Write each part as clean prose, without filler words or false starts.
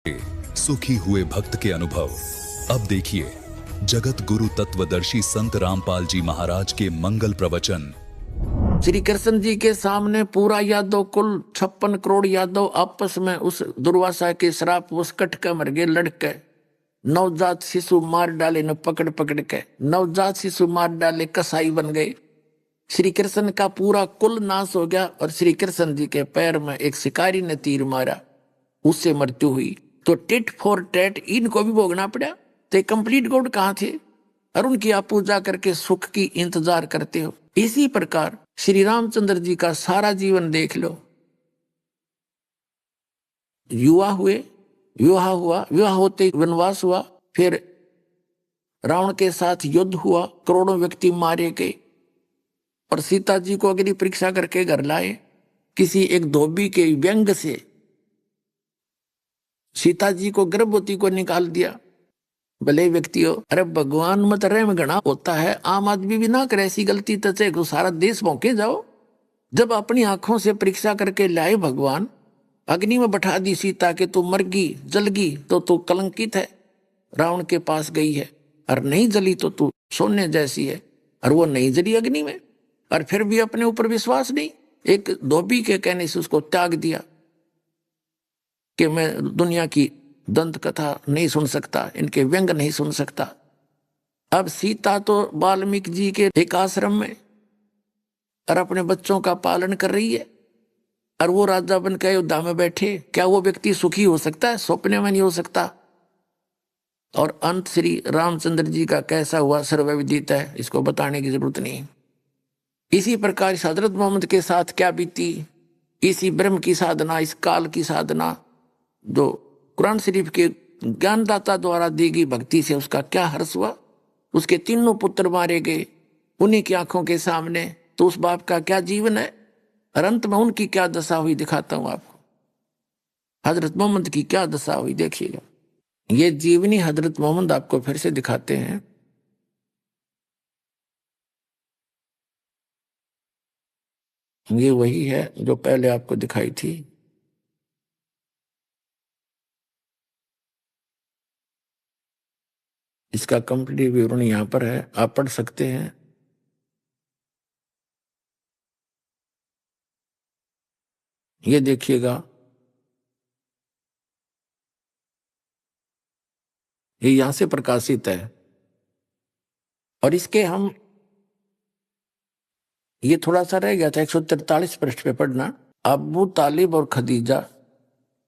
सुखी हुए भक्त के अनुभव। अब देखिए जगत गुरु तत्वदर्शी संत रामपाल जी महाराज के मंगल प्रवचन। श्री कृष्ण जी के सामने पूरा यादव कुल 56 करोड़ यादव आपस में उस दुर्वासा के श्राप वश कट के मर गए। लड़के नवजात शिशु मार डाले न पकड़ पकड़ के, नवजात शिशु मार डाले, कसाई बन गए। श्री कृष्ण का पूरा कुल नाश हो गया और श्री कृष्ण जी के पैर में एक शिकारी ने तीर मारा, उससे मृत्यु हुई। तो टिट फॉर टैट इनको भी भोगना पड़ा। तो कंप्लीट गॉड कहाँ थे और उनकी आप पूजा करके सुख की इंतजार करते हो। इसी प्रकार श्री रामचंद्र जी का सारा जीवन देख लो। युवा हुए, विवाह हुआ, विवाह होते वनवास हुआ, फिर रावण के साथ युद्ध हुआ, करोड़ों व्यक्ति मारे गए और सीता जी को अग्नि परीक्षा करके घर लाए। किसी एक धोबी के व्यंग से सीता जी को गर्भवती को निकाल दिया। भले व्यक्ति हो, अरे भगवान मत रहम घना होता है, आम आदमी भी ना करे ऐसी गलती तो सारा देश भौंके जाओ। जब अपनी आंखों से परीक्षा करके लाए भगवान, अग्नि में बैठा दी सीता के तू मरगी जलगी तो तू कलंकित है, रावण के पास गई है, और नहीं जली तो तू सोने जैसी है। और वो नहीं जली अग्नि में, और फिर भी अपने ऊपर विश्वास नहीं, एक धोबी के कहने से उसको त्याग दिया कि मैं दुनिया की दंत कथा नहीं सुन सकता, इनके व्यंग नहीं सुन सकता। अब सीता तो वाल्मीकि जी के एक आश्रम में और अपने बच्चों का पालन कर रही है, और वो राजा बन के अयोध्या में बैठे। क्या वो व्यक्ति सुखी हो सकता है? स्वप्न में नहीं हो सकता। और अंत श्री रामचंद्र जी का कैसा हुआ सर्वविदित है, इसको बताने की जरूरत नहीं। इसी प्रकार हजरत मोहम्मद के साथ क्या बीती, इसी ब्रह्म की साधना, इस काल की साधना, जो कुरान शरीफ के ज्ञानदाता द्वारा दी गई भक्ति से उसका क्या हर्ष हुआ। उसके तीनों पुत्र मारे गए उन्हीं की आंखों के सामने, तो उस बाप का क्या जीवन है। और अंत में उनकी क्या दशा हुई दिखाता हूं आपको। हजरत मोहम्मद की क्या दशा हुई देखिएगा। ये जीवनी हजरत मोहम्मद आपको फिर से दिखाते हैं। ये वही है जो पहले आपको दिखाई थी। इसका कंप्लीट विवरण यहां पर है, आप पढ़ सकते हैं। ये देखिएगा, ये यहां से प्रकाशित है। और इसके हम, ये थोड़ा सा रह गया था 143 पृष्ठ पे पढ़ना। अबू तालिब और खदीजा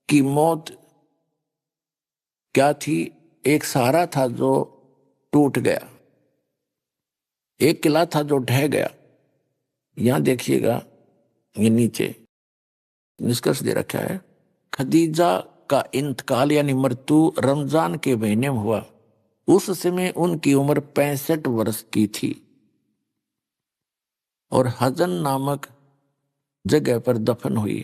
की मौत क्या थी? एक सहारा था जो टूट गया, एक किला था जो ढह गया। यहां देखिएगा, ये नीचे निष्कर्ष दे रखा है। खदीजा का इंतकाल यानी मृत्यु रमजान के महीने में हुआ। उस समय उनकी उम्र 65 वर्ष की थी और हजन नामक जगह पर दफन हुई।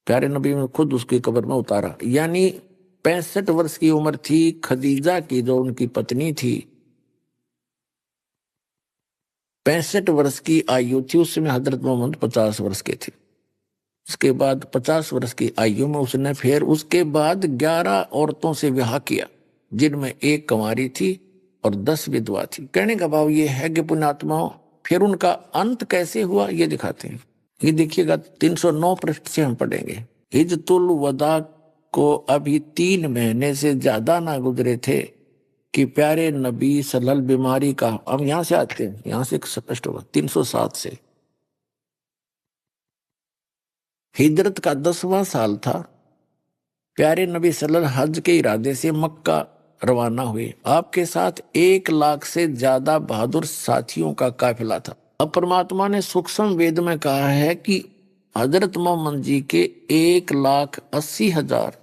प्यारे नबी ने खुद उसकी कब्र में उतारा। यानी 65 वर्ष की उम्र थी खदीजा की, जो उनकी पत्नी थी। 65 वर्ष की आयु थी। उस समय हजरत मोहम्मद 50 वर्ष के थे। उसके बाद 50 वर्ष की आयु में उसने फिर उसके बाद 11 औरतों से विवाह किया, जिनमें एक कुंवारी थी और 10 विधवा थी। कहने का भाव ये है कि पुण्यात्माओं, फिर उनका अंत कैसे हुआ ये दिखाते हैं। ये देखिएगा 309 पृष्ठ से हम पढ़ेंगे। हिजतुल वदा को अभी 3 महीने से ज्यादा ना गुजरे थे कि प्यारे नबी सल्लल्लाहु बीमारी का, हम यहां से आते हैं, यहां से स्पष्ट होगा 307 से। हिजरत का 10वां साल था। प्यारे नबी सल्लल्लाहु हज के इरादे से मक्का रवाना हुए। आपके साथ 1 लाख से ज्यादा बहादुर साथियों का काफिला था। अब परमात्मा ने सूक्ष्म वेद में कहा है कि हजरत मोहम्मद जी के 1,80,000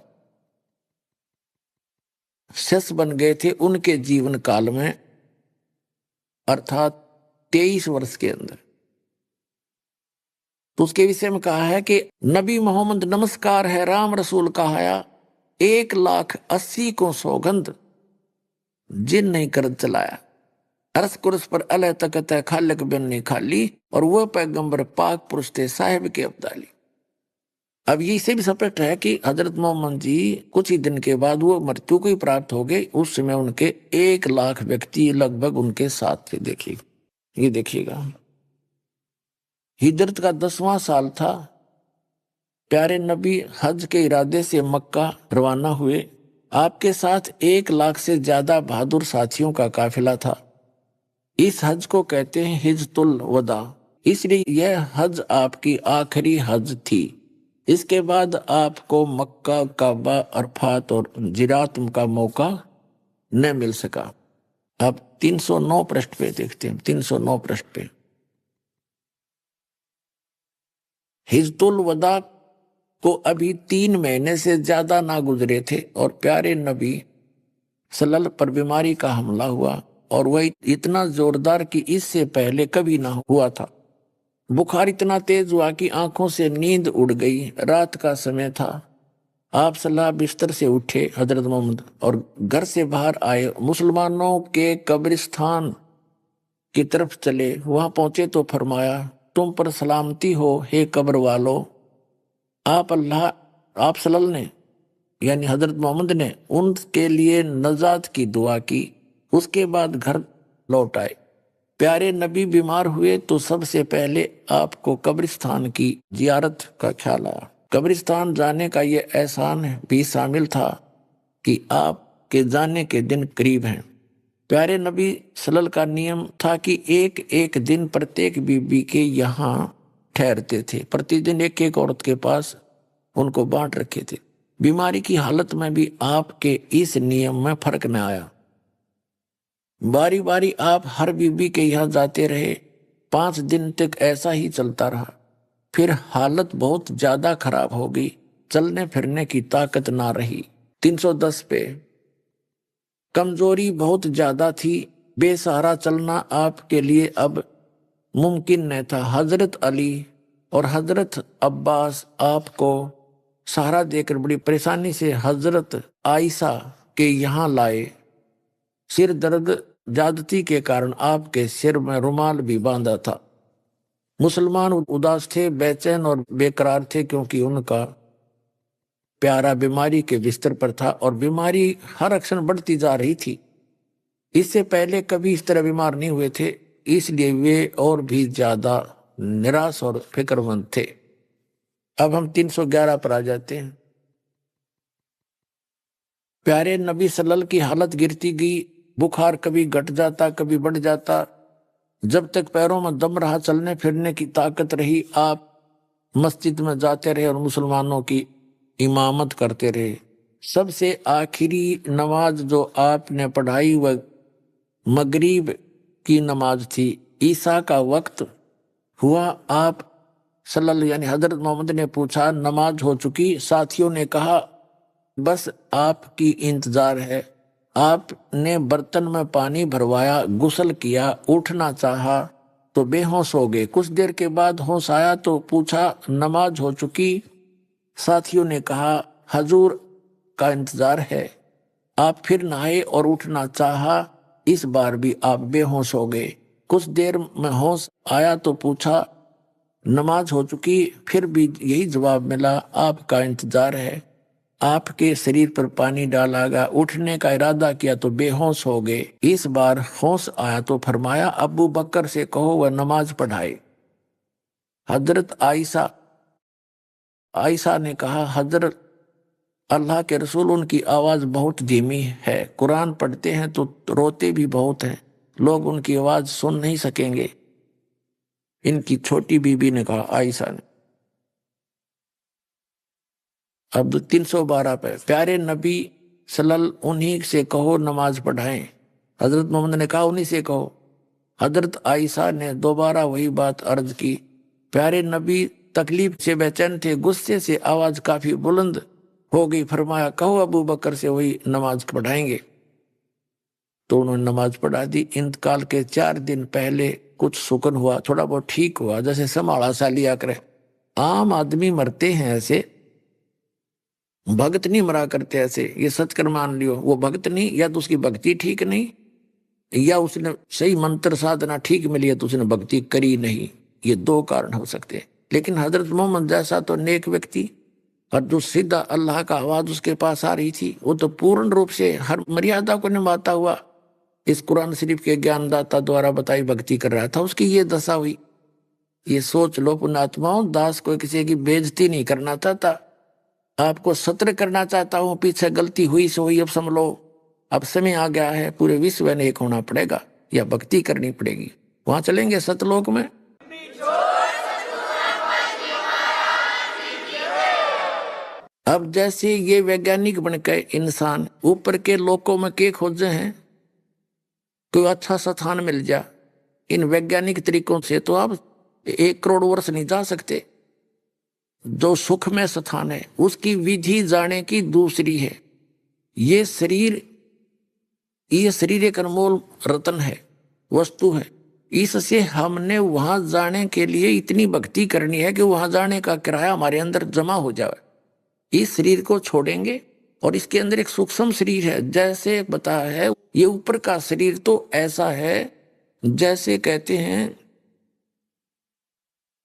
शिष्य बन गए थे उनके जीवन काल में, अर्थात 23 वर्ष के अंदर। तो उसके विषय में कहा है कि नबी मोहम्मद नमस्कार है राम रसूल कहाया, 1,80,000 को सौगंध जिन नहीं कर चलाया। अरस कुरस पर अलह तकत है खालिक बिन नहीं खाली, और वह पैगंबर पाक पुरुष थे साहिब के अब्दाली। अब ये इसे भी स्पष्ट है कि हजरत मोहम्मद जी कुछ ही दिन के बाद वो मृत्यु को ही प्राप्त हो गए। उस समय उनके 1 लाख व्यक्ति लगभग उनके साथ थे। देखिए, ये देखिएगा, हिजरत का 10वां साल था। प्यारे नबी हज के इरादे से मक्का रवाना हुए। आपके साथ 1 लाख से ज्यादा बहादुर साथियों का काफिला था। इस हज को कहते हैं हिजतुल वदा, इसलिए यह हज आपकी आखिरी हज थी। इसके बाद आपको मक्का, काबा, अरफात और जिरात का मौका न मिल सका। अब 309 पृष्ठ पे देखते हैं, 309 पृष्ठ पे हिजतुल वदा को अभी 3 महीने से ज्यादा ना गुजरे थे और प्यारे नबी सल्लल्लाहु अलैहि वसल्लम पर बीमारी का हमला हुआ और वह इतना जोरदार कि इससे पहले कभी ना हुआ था। बुखार इतना तेज हुआ कि आंखों से नींद उड़ गई। रात का समय था। आप सल्लल्लाहु बिस्तर से उठे हजरत मोहम्मद और घर से बाहर आए। मुसलमानों के कब्रिस्तान की तरफ चले। वहां पहुंचे तो फरमाया, तुम पर सलामती हो हे कब्र वालो। आप सल्लल्लाहु ने यानी हजरत मोहम्मद ने उनके लिए नजात की दुआ की। उसके बाद घर लौट आए। प्यारे नबी बीमार हुए तो सबसे पहले आपको कब्रिस्तान की जियारत का ख्याल आया। कब्रिस्तान जाने का ये एहसान भी शामिल था कि आपके जाने के दिन करीब हैं। प्यारे नबी सल्लल्लाहु का नियम था कि एक एक दिन प्रत्येक बीबी के यहाँ ठहरते थे। प्रतिदिन एक एक औरत के पास उनको बांट रखे थे। बीमारी की हालत में भी आपके इस नियम में फर्क न आया। बारी बारी आप हर बीबी के यहाँ जाते रहे। 5 दिन तक ऐसा ही चलता रहा। फिर हालत बहुत ज्यादा खराब हो गई। चलने फिरने की ताकत ना रही। 310 पे कमजोरी बहुत ज्यादा थी। बेसहारा चलना आपके लिए अब मुमकिन न था। हजरत अली और हजरत अब्बास आपको सहारा देकर बड़ी परेशानी से हजरत आयशा के यहाँ लाए। सिर दर्द ज्यादती के कारण आपके सिर में रुमाल भी बांधा था। मुसलमान उदास थे, बेचैन और बेकरार थे क्योंकि उनका प्यारा बीमारी के बिस्तर पर था और बीमारी हर क्षण बढ़ती जा रही थी। इससे पहले कभी इस तरह बीमार नहीं हुए थे, इसलिए वे और भी ज्यादा निराश और फिक्रमंद थे। अब हम 311 पर आ जाते हैं। प्यारे नबी सल्लल्लाहु की हालत गिरती गई। बुखार कभी घट जाता, कभी बढ़ जाता। जब तक पैरों में दम रहा, चलने फिरने की ताकत रही, आप मस्जिद में जाते रहे और मुसलमानों की इमामत करते रहे। सबसे आखिरी नमाज जो आपने पढ़ाई वह मगरिब की नमाज थी। ईसा का वक्त हुआ। आप सल्लल्लाहु यानी हजरत मोहम्मद ने पूछा, नमाज हो चुकी? साथियों ने कहा, बस आपकी इंतजार है। आपने बर्तन में पानी भरवाया, गुस्ल किया, उठना चाहा तो बेहोश हो गए। कुछ देर के बाद होश आया तो पूछा, नमाज हो चुकी? साथियों ने कहा, हजूर का इंतजार है। आप फिर नहाए और उठना चाहा। इस बार भी आप बेहोश हो गए। कुछ देर में होश आया तो पूछा, नमाज हो चुकी? फिर भी यही जवाब मिला, आपका इंतजार है। आपके शरीर पर पानी डाला गया। उठने का इरादा किया तो बेहोश हो गए। इस बार होश आया तो फरमाया, अबू बकर से कहो वह नमाज पढ़ाए। हजरत आयशा ने कहा, हजरत अल्लाह के रसूल, उनकी आवाज बहुत धीमी है। कुरान पढ़ते हैं तो रोते भी बहुत हैं। लोग उनकी आवाज सुन नहीं सकेंगे। इनकी छोटी बीबी ने कहा, आयशा ने। अब 312 पे प्यारे नबी सल्लल्लाहु उन्हीं से कहो नमाज पढ़ाएं। हजरत मोहम्मद ने कहा, उन्हीं से कहो। हजरत आयशा ने दोबारा वही बात अर्ज की। प्यारे नबी तकलीफ से बेचैन थे। गुस्से से आवाज काफी बुलंद हो गई। फरमाया, कहो अबू बकर से वही नमाज पढ़ाएंगे। तो उन्होंने नमाज पढ़ा दी। इंतकाल के 4 दिन पहले कुछ सुकन हुआ, थोड़ा बहुत ठीक हुआ, जैसे संभाला सा लिया करे। आम आदमी मरते हैं ऐसे, भगत नहीं मरा करते ऐसे। ये सच कर मान लियो, वो भगत नहीं, या तो उसकी भक्ति ठीक नहीं, या उसने सही मंत्र साधना ठीक मिली है तो उसने भक्ति करी नहीं। ये 2 कारण हो सकते हैं। लेकिन हजरत मोहम्मद जैसा तो नेक व्यक्ति और जो सीधा अल्लाह का आवाज उसके पास आ रही थी, वो तो पूर्ण रूप से हर मर्यादा को निभाता हुआ इस कुरान शरीफ के ज्ञानदाता द्वारा बताई भक्ति कर रहा था, उसकी ये दशा हुई। ये सोच लो पुण्यात्माओं, दास को किसी की बेइज्जती नहीं करना चाहता, आपको सत्र करना चाहता हूं। पीछे गलती हुई सो हुई, अब समझ लो अब समय आ गया है, पूरे विश्व में एक होना पड़ेगा या भक्ति करनी पड़ेगी। वहां चलेंगे सतलोक में। अब जैसे ये वैज्ञानिक बनकर इंसान ऊपर के लोकों में के खोजे हैं, कोई अच्छा स्थान मिल जा, इन वैज्ञानिक तरीकों से तो आप 1 करोड़ वर्ष नहीं जा सकते। जो सुख में स्थान है उसकी विधि जाने की दूसरी है। ये शरीर एक अनमोल रत्न है, वस्तु है। इससे हमने वहां जाने के लिए इतनी भक्ति करनी है कि वहां जाने का किराया हमारे अंदर जमा हो जाए। इस शरीर को छोड़ेंगे और इसके अंदर एक सूक्ष्म शरीर है। जैसे बताया है, ये ऊपर का शरीर तो ऐसा है जैसे कहते हैं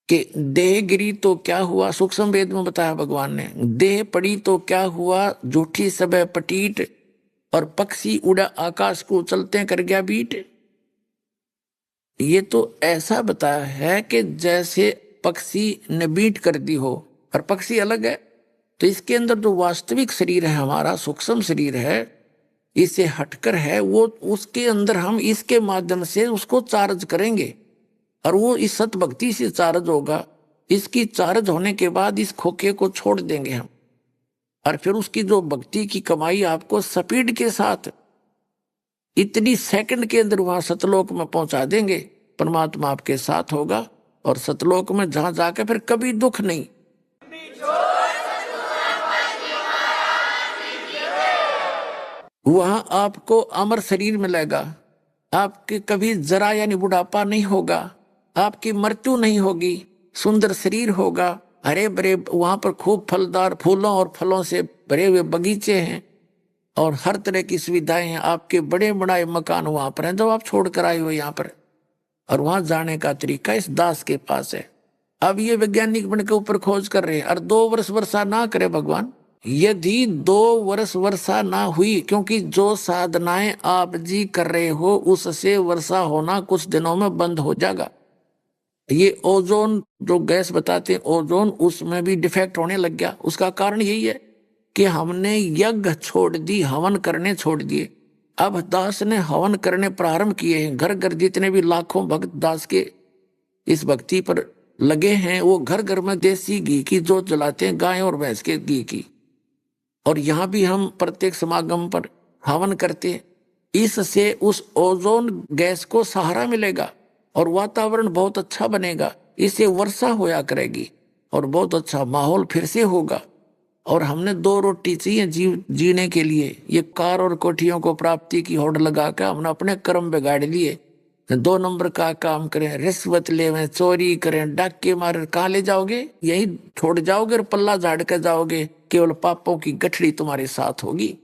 कि देह गिरी तो क्या हुआ, सूक्ष्म वेद में बताया भगवान ने, देह पड़ी तो क्या हुआ, झूठी सब पटीट, और पक्षी उड़ा आकाश को चलते कर गया बीट। ये तो ऐसा बताया है कि जैसे पक्षी ने बीट कर दी हो, और पक्षी अलग है। तो इसके अंदर जो वास्तविक शरीर है हमारा, सूक्ष्म शरीर है, इससे हटकर है वो, उसके अंदर हम इसके माध्यम से उसको चार्ज करेंगे और वो इस सत भक्ति से चार्ज होगा। इसकी चार्ज होने के बाद इस खोखे को छोड़ देंगे हम, और फिर उसकी जो भक्ति की कमाई आपको स्पीड के साथ इतनी सेकंड के अंदर वहां सतलोक में पहुंचा देंगे। परमात्मा आपके साथ होगा और सतलोक में जहां जाके फिर कभी दुख नहीं। वहां आपको अमर शरीर मिलेगा, आपके कभी जरा यानी बुढ़ापा नहीं होगा, आपकी मृत्यु नहीं होगी, सुंदर शरीर होगा, हरे भरे, वहां पर खूब फलदार फूलों और फलों से भरे हुए बगीचे हैं और हर तरह की सुविधाएं हैं। आपके बड़े बड़े मकान वहां पर हैं जो आप छोड़ कर आए हो यहाँ पर, और वहां जाने का तरीका इस दास के पास है। अब ये वैज्ञानिक बन के ऊपर खोज कर रहे हैं, और 2 वर्ष वर्षा ना करे भगवान। यदि 2 वर्ष वर्षा ना हुई, क्योंकि जो साधनाएं आप जी कर रहे हो उससे वर्षा होना कुछ दिनों में बंद हो जाएगा। ये ओजोन जो गैस बताते हैं ओजोन, उसमें भी डिफेक्ट होने लग गया। उसका कारण यही है कि हमने यज्ञ छोड़ दी, हवन करने छोड़ दिए। अब दास ने हवन करने प्रारंभ किए हैं। घर घर जितने भी लाखों भक्त दास के इस भक्ति पर लगे हैं, वो घर घर में देसी घी की जोत जलाते हैं, गाय और भैंस के घी की। और यहाँ भी हम प्रत्येक समागम पर हवन करते हैं। इससे उस ओजोन गैस को सहारा मिलेगा और वातावरण बहुत अच्छा बनेगा। इससे वर्षा होया करेगी और बहुत अच्छा माहौल फिर से होगा। और हमने 2 रोटी चाहिए जीने के लिए। ये कार और कोठियों को प्राप्ति की होड़ लगा कर हमने अपने कर्म बिगाड़ लिए। 2 नंबर का काम करें, रिश्वत लेवें, चोरी करें, डाके मारे, कहाँ ले जाओगे? यही छोड़ जाओगे और पल्ला झाड़ कर जाओगे। केवल पापों की गठड़ी तुम्हारे साथ होगी।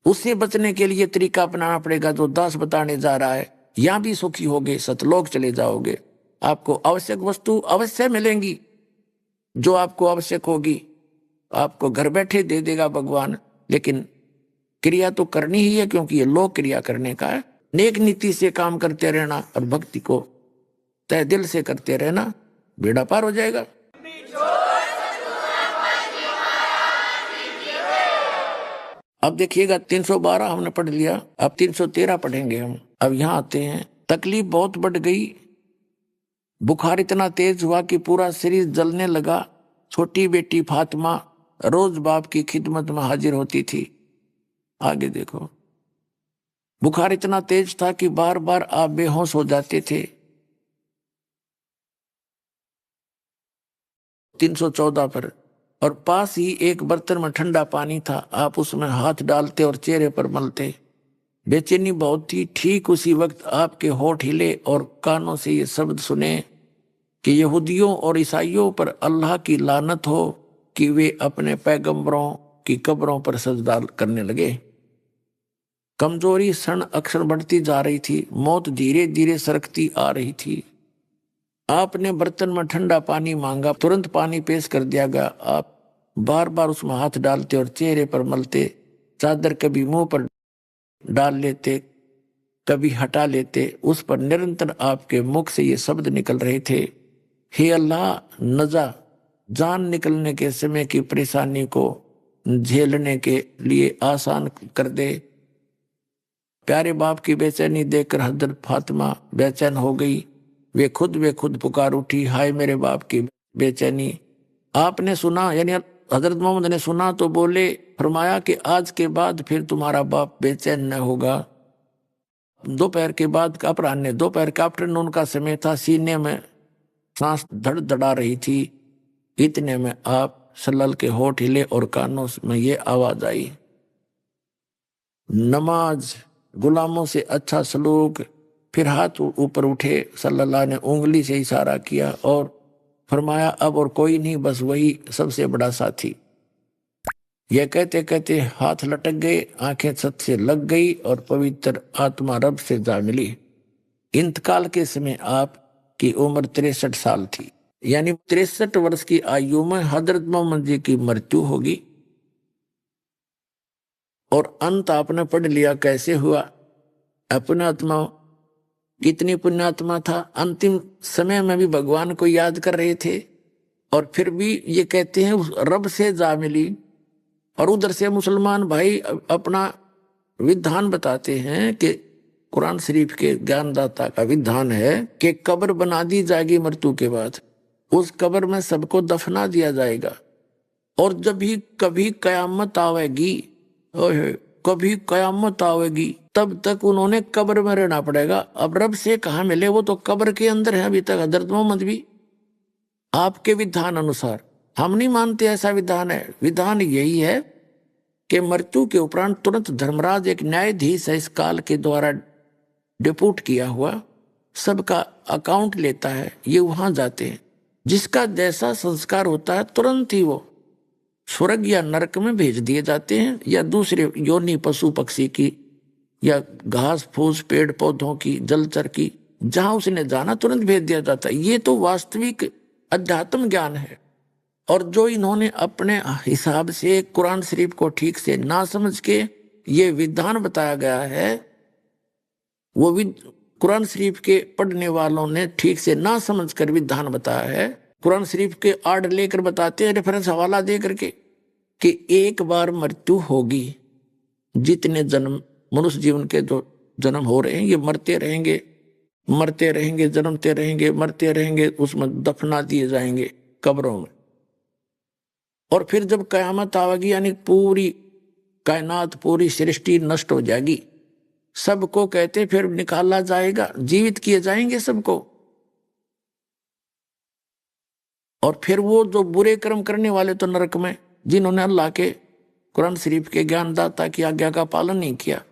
उससे बचने के लिए तरीका अपनाना पड़ेगा जो दास बताने जा रहा है। यहाँ भी सुखी होगे, सतलोक चले जाओगे। आपको आवश्यक वस्तु अवश्य मिलेंगी, जो आपको आवश्यक होगी आपको घर बैठे दे देगा भगवान। लेकिन क्रिया तो करनी ही है, क्योंकि ये लोक क्रिया करने का है। नेक नीति से काम करते रहना और भक्ति को तय दिल से करते रहना, बेड़ा पार हो जाएगा। अब देखिएगा 312 हमने पढ़ लिया, अब 313 पढ़ेंगे हम। अब यहाँ आते हैं, तकलीफ बहुत बढ़ गई, बुखार इतना तेज हुआ कि पूरा शरीर जलने लगा। छोटी बेटी फातिमा रोज बाप की खिदमत में हाजिर होती थी। आगे देखो, बुखार इतना तेज था कि बार बार आप बेहोश हो जाते थे। 314 पर, और पास ही एक बर्तन में ठंडा पानी था, आप उसमें हाथ डालते और चेहरे पर मलते। बेचैनी बहुत थी। ठीक उसी वक्त आपके होठ हिले और कानों से ये शब्द सुने कि यहूदियों और ईसाइयों पर अल्लाह की लानत हो कि वे अपने पैगंबरों की कब्रों पर सजदा करने लगे। कमजोरी क्षण अक्षर बढ़ती जा रही थी, मौत धीरे धीरे सरकती आ रही थी। आपने बर्तन में ठंडा पानी मांगा, तुरंत पानी पेश कर दिया गया। आप बार बार उसमें हाथ डालते और चेहरे पर मलते, चादर कभी मुंह पर डाल लेते, कभी हटा लेते। उस पर निरंतर आपके मुख से ये शब्द निकल रहे थे, हे अल्लाह, नजा जान निकलने के समय की परेशानी को झेलने के लिए आसान कर दे। प्यारे बाप की बेचैनी देखकर हजरत फातिमा बेचैन हो गई। वे खुद पुकार उठी, हाय मेरे बाप की बेचैनी। आपने सुना, यानी हजरत मोहम्मद ने सुना तो बोले, फरमाया कि आज के बाद फिर तुम्हारा बाप बेचैन न होगा। दोपहर के बाद अपराह्न, दोपहर का आफ्टरनून का समय था, सीने में सांस धड़धड़ा रही थी। इतने में आप सल्लल के होठ हिले और कानों में ये आवाज आई, नमाज, गुलामों से अच्छा सलूक। फिर हाथ ऊपर उठे, सल्लल्लाहु ने उंगली से इशारा किया और फरमाया, अब और कोई नहीं, बस वही सबसे बड़ा साथी। यह कहते कहते हाथ लटक गए, आंखें छत से लग गई और पवित्र आत्मा रब से जा मिली। इंतकाल के समय आपकी उम्र 63 साल थी, यानी 63 वर्ष की आयु में हजरत मोहम्मद जी की मृत्यु होगी। और अंत आपने पढ़ लिया कैसे हुआ। अपने आत्मा कितनी पुण्यात्मा था, अंतिम समय में भी भगवान को याद कर रहे थे और फिर भी ये कहते हैं उस रब से जा मिली। और उधर से मुसलमान भाई अपना विधान बताते हैं कि कुरान शरीफ के ज्ञानदाता का विधान है कि कब्र बना दी जाएगी मृत्यु के बाद, उस कब्र में सबको दफना दिया जाएगा। और जब भी कभी कयामत आवेगी, कभी कयामत आवेगी, तब तक उन्होंने कब्र में रहना पड़ेगा। अब रब से कहाँ मिले, वो तो कब्र के अंदर है अभी तक। हजरत मोहम्मद भी आपके विधान अनुसार, हम नहीं मानते ऐसा विधान है। विधान यही है कि मृत्यु के उपरांत तुरंत धर्मराज, एक न्यायाधीश है इस काल के द्वारा डिप्यूट किया हुआ, सबका अकाउंट लेता है, ये वहां जाते हैं। जिसका जैसा संस्कार होता है तुरंत ही वो स्वर्ग या नरक में भेज दिए जाते हैं, या दूसरे योनि पशु पक्षी की, या घास फूस पेड़ पौधों की, जलचर की, जहां उसने जाना तुरंत भेज दिया जाता है। ये तो वास्तविक अध्यात्म ज्ञान है। और जो इन्होंने अपने हिसाब से कुरान शरीफ को ठीक से ना समझ के ये विधान बताया गया है, वो कुरान शरीफ के पढ़ने वालों ने ठीक से ना समझकर विधान बताया है। कुरान शरीफ के आड़ लेकर बताते हैं, रेफरेंस हवाला दे करके, कि एक बार मृत्यु होगी। जितने जन्म मनुष्य जीवन के जो जन्म हो रहे हैं, ये मरते रहेंगे, मरते रहेंगे, जन्मते रहेंगे, मरते रहेंगे, उसमें दफना दिए जाएंगे कब्रों में। और फिर जब कयामत आवेगी, यानी पूरी कायनात, पूरी सृष्टि नष्ट हो जाएगी, सबको कहते फिर निकाला जाएगा, जीवित किए जाएंगे सबको। और फिर वो जो बुरे कर्म करने वाले तो नरक में, जिन्होंने अल्लाह के कुरान शरीफ के ज्ञानदाता की आज्ञा का पालन नहीं किया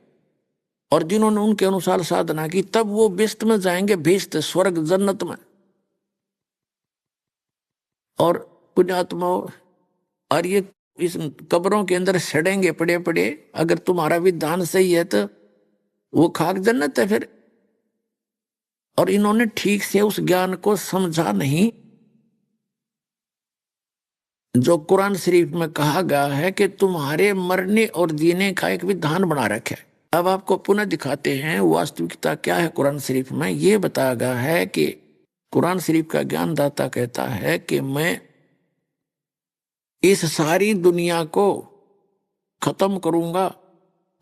और जिन्होंने उनके अनुसार साधना की, तब वो बिस्त में जाएंगे, बिस्त स्वर्ग जन्नत में। और पुण्यात्मा, और ये इस कब्रों के अंदर सड़ेंगे पड़े पड़े। अगर तुम्हारा विधान सही है तो वो खाक जन्नत है फिर। और इन्होंने ठीक से उस ज्ञान को समझा नहीं जो कुरान शरीफ में कहा गया है कि तुम्हारे मरने और जीने का एक विधान बना रखा है। अब आपको पुनः दिखाते हैं वास्तविकता क्या है। कुरान शरीफ में ये बताया गया है कि कुरान शरीफ का ज्ञानदाता कहता है कि मैं इस सारी दुनिया को खत्म करूंगा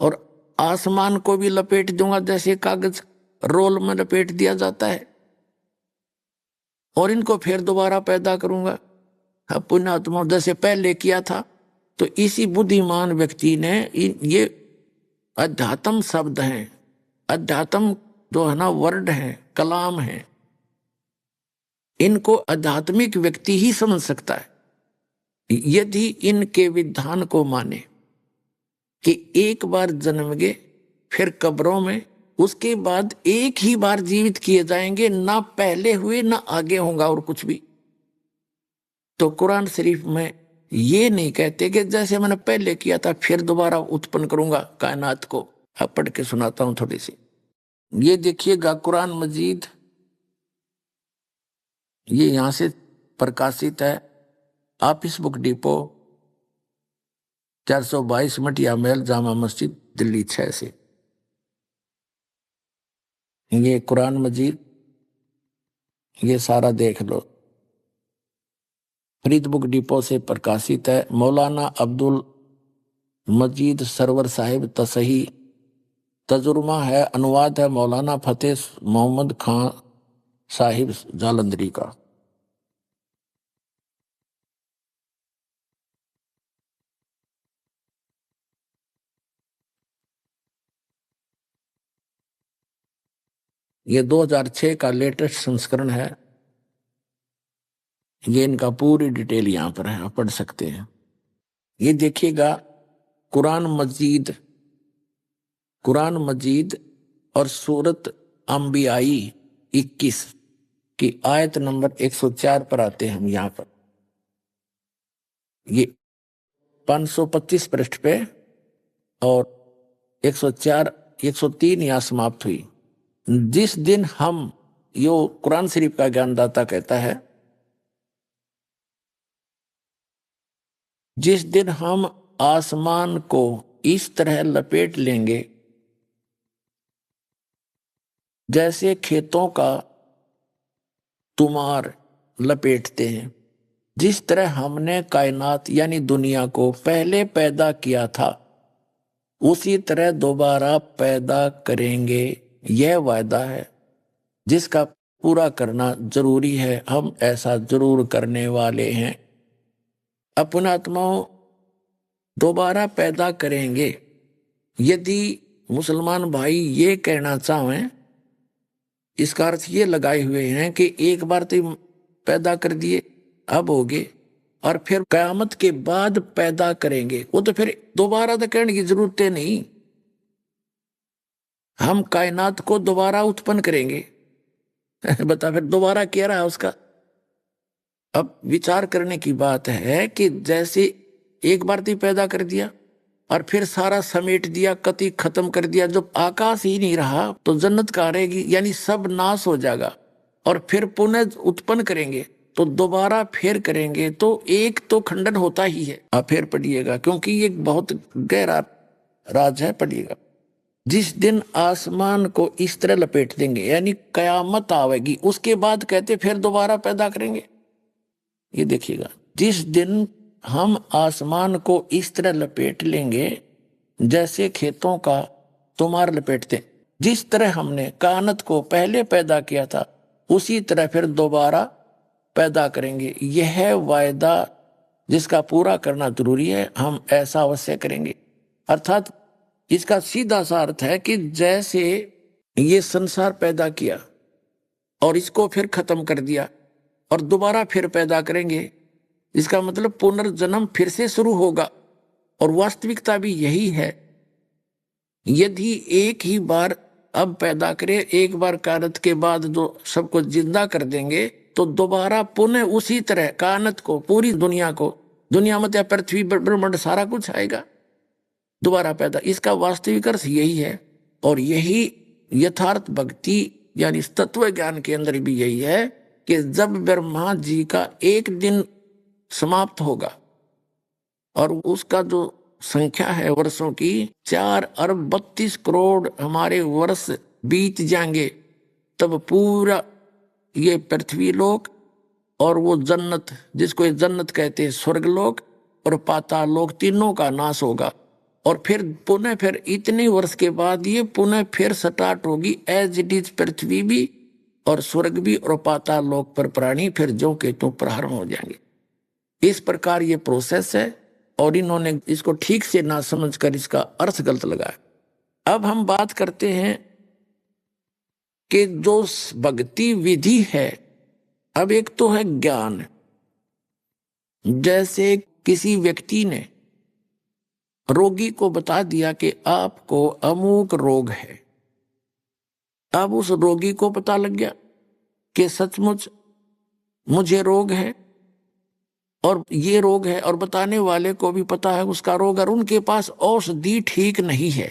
और आसमान को भी लपेट दूंगा, जैसे कागज रोल में लपेट दिया जाता है, और इनको फिर दोबारा पैदा करूंगा। अब पुण्यात्मा, जैसे पहले किया था। तो इसी बुद्धिमान व्यक्ति ने ये अध्यात्म शब्द हैं, अध्यात्म जो है ना वर्ड है, कलाम है, इनको आध्यात्मिक व्यक्ति ही समझ सकता है यदि इनके विधान को माने कि एक बार जन्मेंगे, फिर कब्रों में, उसके बाद एक ही बार जीवित किए जाएंगे, ना पहले हुए ना आगे होगा और कुछ भी। तो कुरान शरीफ में ये नहीं कहते कि जैसे मैंने पहले किया था फिर दोबारा उत्पन्न करूंगा कायनात को। अब पढ़ के सुनाता हूं थोड़ी सी। ये देखिएगा कुरान मजीद, ये यहां से प्रकाशित है, ऑफिस बुक डिपो, 422 मटिया महल, जामा मस्जिद, दिल्ली 6 से। ये कुरान मजीद, ये सारा देख लो। फरीद बुक डिपो से प्रकाशित है। मौलाना अब्दुल मजीद सरवर साहिब तसही, तजुर्मा है, अनुवाद है मौलाना फतेह मोहम्मद खान साहिब जालंधरी का। ये 2006 का लेटेस्ट संस्करण है। ये इनका पूरी डिटेल यहाँ पर है, आप पढ़ सकते हैं। ये देखिएगा, कुरान मजीद और सूरत अंबियाई 21 की आयत नंबर 104 पर आते हैं हम यहाँ पर। ये 525 पृष्ठ पे और 104 103 यहाँ समाप्त हुई। जिस दिन हम, यो कुरान शरीफ का ज्ञानदाता कहता है, जिस दिन हम आसमान को इस तरह लपेट लेंगे जैसे खेतों का तुमार लपेटते हैं, जिस तरह हमने कायनात यानी दुनिया को पहले पैदा किया था, उसी तरह दोबारा पैदा करेंगे। यह वायदा है जिसका पूरा करना जरूरी है। हम ऐसा जरूर करने वाले हैं। अपने आत्माओं दोबारा पैदा करेंगे। यदि मुसलमान भाई ये कहना चाहें, इसका अर्थ ये लगाए हुए हैं कि एक बार तो पैदा कर दिए, अब होगे और फिर कयामत के बाद पैदा करेंगे, वो तो फिर दोबारा तो करने की जरूरत है नहीं। हम कायनात को दोबारा उत्पन्न करेंगे। बता, फिर दोबारा क्या रहा उसका। अब विचार करने की बात है कि जैसे एक बार तो पैदा कर दिया और फिर सारा समेट दिया, कति खत्म कर दिया, जब आकाश ही नहीं रहा तो जन्नत कहाँ रहेगी, यानी सब नाश हो जाएगा। और फिर पुनः उत्पन्न करेंगे तो दोबारा फिर करेंगे, तो एक तो खंडन होता ही है। आप फिर पढ़िएगा, क्योंकि ये बहुत गहरा राज है, पढ़िएगा। जिस दिन आसमान को इस तरह लपेट देंगे, यानी कयामत आवेगी, उसके बाद कहते फिर दोबारा पैदा करेंगे। ये देखिएगा, जिस दिन हम आसमान को इस तरह लपेट लेंगे जैसे खेतों का तुमार लपेटते, जिस तरह हमने कायनात को पहले पैदा किया था, उसी तरह फिर दोबारा पैदा करेंगे। यह वायदा जिसका पूरा करना जरूरी है, हम ऐसा अवश्य करेंगे। अर्थात इसका सीधा सा अर्थ है कि जैसे ये संसार पैदा किया और इसको फिर खत्म कर दिया और दोबारा फिर पैदा करेंगे, इसका मतलब पुनर्जन्म फिर से शुरू होगा। और वास्तविकता भी यही है। यदि एक ही बार अब पैदा करे, एक बार कायनात के बाद जो सबको जिंदा कर देंगे, तो दोबारा पुनः उसी तरह कायनात को, पूरी दुनिया को, दुनिया मतलब पृथ्वी ब्रह्मांड सारा कुछ आएगा, दोबारा पैदा। इसका वास्तविक अर्थ यही है। और यही यथार्थ भक्ति यानी तत्व ज्ञान के अंदर भी यही है कि जब ब्रह्मा जी का एक दिन समाप्त होगा और उसका जो संख्या है वर्षों की 4 अरब 32 करोड़ हमारे वर्ष बीत जाएंगे, तब पूरा ये पृथ्वी लोक और वो जन्नत, जिसको ये जन्नत कहते हैं, स्वर्ग लोक और पाताल लोक, तीनों का नाश होगा। और फिर पुनः फिर इतने वर्ष के बाद ये पुनः फिर स्टार्ट होगी एज इट इज, पृथ्वी भी और स्वर्ग भी और पाताल लोक पर प्राणी फिर जो के तो प्रारंभ हो जाएंगे। इस प्रकार ये प्रोसेस है और इन्होंने इसको ठीक से ना समझकर इसका अर्थ गलत लगाया। अब हम बात करते हैं कि जो भक्ति विधि है, अब एक तो है ज्ञान। जैसे किसी व्यक्ति ने रोगी को बता दिया कि आपको अमुक रोग है, अब उस रोगी को पता लग गया कि सचमुच मुझे रोग है और ये रोग है, और बताने वाले को भी पता है उसका रोग, और उनके पास औषधि ठीक नहीं है,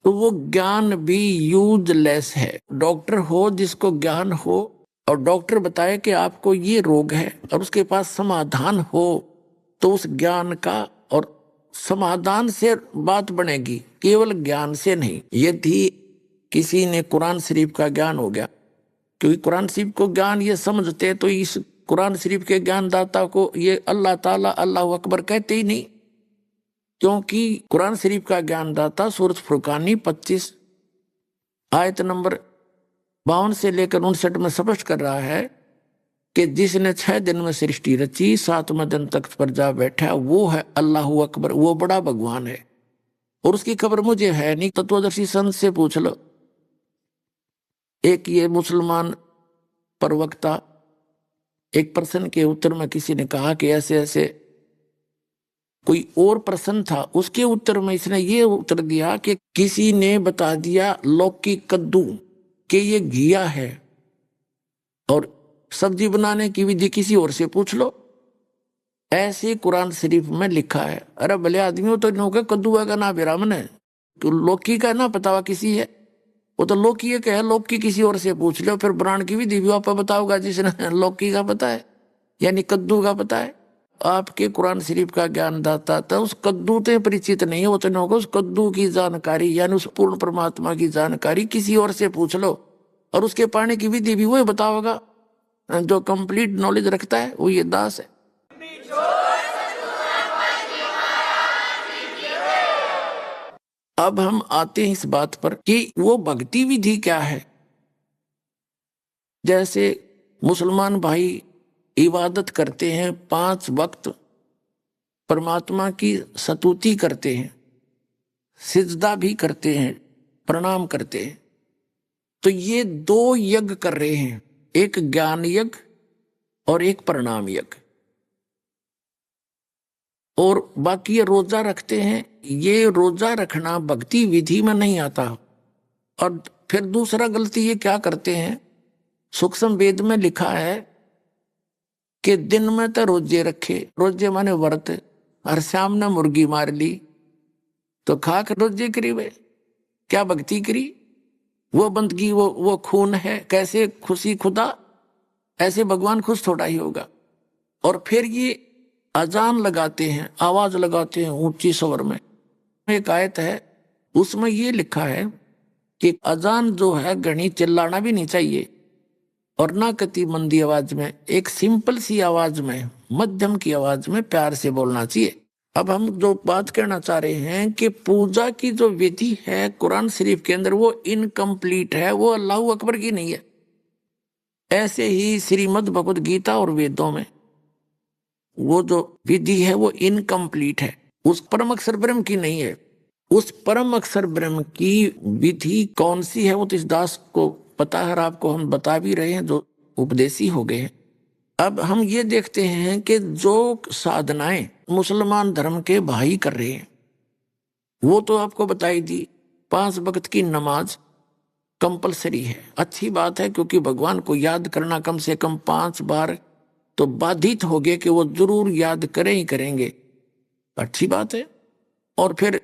तो वो ज्ञान भी यूजलेस है। डॉक्टर हो जिसको ज्ञान हो और डॉक्टर बताए कि आपको ये रोग है और उसके पास समाधान हो, तो उस ज्ञान का और समाधान से बात बनेगी, केवल ज्ञान से नहीं। यदि किसी ने कुरान शरीफ का ज्ञान हो गया, क्योंकि कुरान शरीफ को ज्ञान ये समझते, तो इस कुरान शरीफ के ज्ञानदाता को ये अल्लाह ताला अल्लाह अकबर कहते ही नहीं, क्योंकि कुरान शरीफ का ज्ञानदाता सूरत फुरकानी 25 आयत नंबर 52 से लेकर 59 में स्पष्ट कर रहा है कि जिसने 6 दिन में सृष्टि रची, 7वें दिन तख्त पर जा बैठा, वो है अल्लाह अकबर, वो बड़ा भगवान है। और उसकी खबर मुझे है नहीं, तत्वदर्शी संत से पूछ लो। एक ये मुसलमान प्रवक्ता, एक प्रश्न के उत्तर में किसी ने कहा कि ऐसे ऐसे, कोई और प्रश्न था, उसके उत्तर में इसने ये उत्तर दिया कि किसी ने बता दिया लौकी कद्दू कि ये घिया है, और सब्जी बनाने की विधि किसी और से पूछ लो। ऐसे कुरान शरीफ में लिखा है। अरे भले आदमियों, तो इन्हों के कद्दू का ना विरामन है, तो लौकी का ना पता हुआ किसी है, वो तो लौकी ये कहे, लौकी किसी और से पूछ लो, फिर बनाने की विधि भी आप बताओगा जिसने लौकी का पता है, यानी कद्दू का पता है। आपके कुरान शरीफ का ज्ञानदाता था, उस कद्दू से परिचित नहीं है, वो तो होगा उस कद्दू की जानकारी, यानी उस पूर्ण परमात्मा की जानकारी किसी और से पूछ लो, और उसके पाने की विधि भी वही बताओगा। जो कंप्लीट नॉलेज रखता है वो ये दास है। अब हम आते हैं इस बात पर कि वो भक्ति विधि क्या है। जैसे मुसलमान भाई इबादत करते हैं, 5 वक्त परमात्मा की स्तुति करते हैं, सिजदा भी करते हैं, प्रणाम करते हैं, तो ये 2 यज्ञ कर रहे हैं, एक ज्ञान यज्ञ और एक प्रणाम यज्ञ। और बाकी ये रोजा रखते हैं, ये रोजा रखना भक्ति विधि में नहीं आता। और फिर दूसरा गलती ये क्या करते हैं, सूक्ष्म वेद में लिखा है कि दिन में तो रोजे रखे, रोजे माने व्रत, और शाम ने मुर्गी मार ली, तो खा के रोजे करी वे, क्या भक्ति करी? वो बंदगी, वो खून है, कैसे खुशी खुदा, ऐसे भगवान खुश थोड़ा ही होगा। और फिर ये अजान लगाते हैं, आवाज लगाते हैं ऊंची स्वर में। एक आयत है उसमें ये लिखा है कि अजान जो है घनी चिल्लाना भी नहीं चाहिए, और ना कति मंदी आवाज में, एक सिंपल सी आवाज में, मध्यम की आवाज में प्यार से बोलना चाहिए। अब हम जो बात कहना चाह रहे हैं कि पूजा की जो विधि है कुरान शरीफ के अंदर वो इनकम्प्लीट है, वो अल्लाह अकबर की नहीं है। ऐसे ही श्रीमद् भगवद गीता और वेदों में वो जो विधि है वो इनकम्प्लीट है, उस परम अक्षर ब्रह्म की नहीं है। उस परम अक्षर ब्रह्म की विधि कौन सी है वो तो इस दास को पता है, और आपको हम बता भी रहे हैं जो उपदेशी हो गए हैं। अब हम ये देखते हैं कि जो साधनाएं मुसलमान धर्म के भाई कर रहे हैं वो तो आपको बताई दी। 5 वक्त की नमाज कंपलसरी है, अच्छी बात है, क्योंकि भगवान को याद करना कम से कम 5 बार तो बाधित हो गए कि वो जरूर याद करें ही करेंगे, अच्छी बात है। और फिर